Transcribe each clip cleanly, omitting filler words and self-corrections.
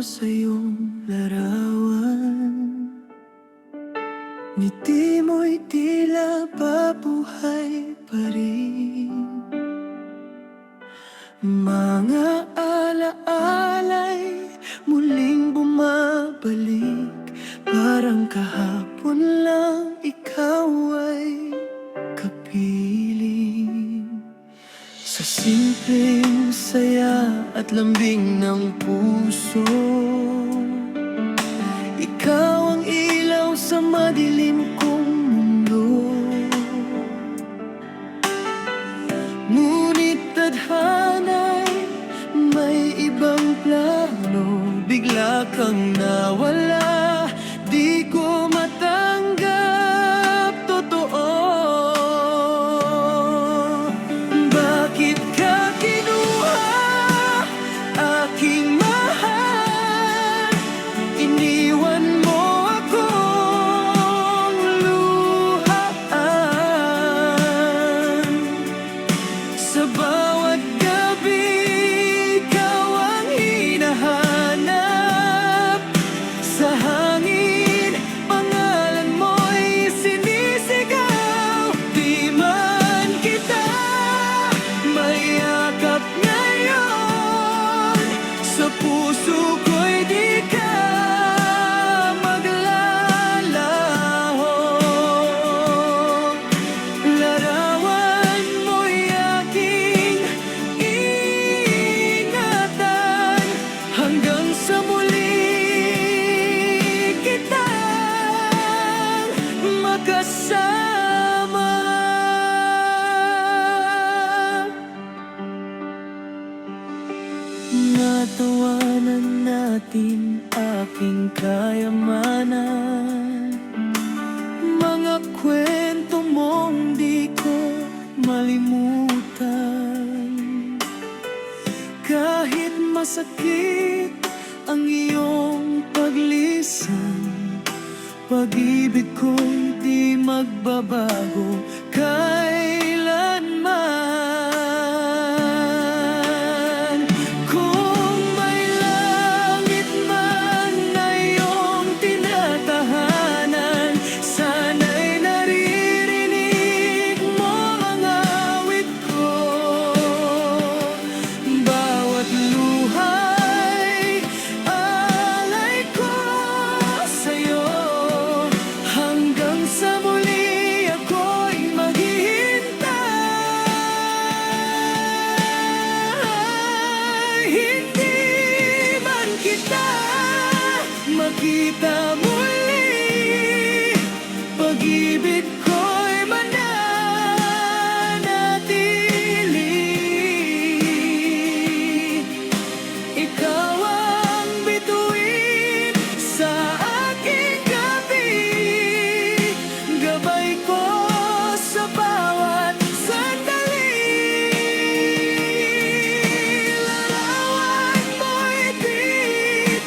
sa iyong larawan. Ngiti mo'y tila pabuhay pa rin. Mga alaala'y muling bumabalik. Parang kahapon lang ikaw ay kapiling. Sa simpleng saya at lambing ng puso, ikaw ang ilaw sa madilim kong mundo. Ngunit tadhana'y may ibang plano. Bigla kang nawala, di ko matanggap, totoo. Bakit ka kinuha, aking mahal? Iniwan mo akong luhaan. Sa bawat gabi, ikaw ang hinahanap. Sa hangin, pangalan mo'y sinisigaw. Di man kita mayakap ngayon, sa puso ko'y di ka maglalaho. Larawan mo'y aking ingatan, hanggang sa muli kitang makasama. Natawanan natin aking kayamanan, mga kwento mong di ko malimutan. Kahit masakit ang iyong paglisan, pag-ibig ko'y di magbabago kailanman. Kung may langit man na iyong tinatahanan, sana'y naririnig mo ang awit ko. Bawat luha'y alay ko sa'yo, hanggang sa muli ako'y maghihintay. Hindi man kita makita muli, pag-ibig ko'y mananatili. Ikaw ang bituin sa aking gabi, gabay ko sa bawat sandali. Larawan mo'y di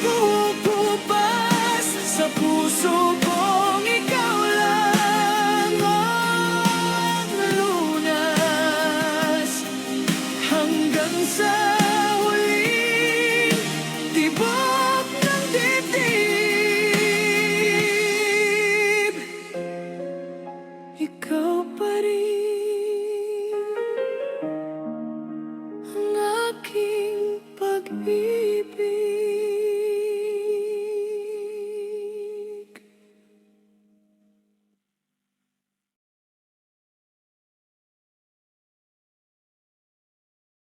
kukupas, sa puso kong ikaw lang ang lunas. Hanggang sa huling tibok ng dibdib, ikaw pa rin ang aking pag-ibig.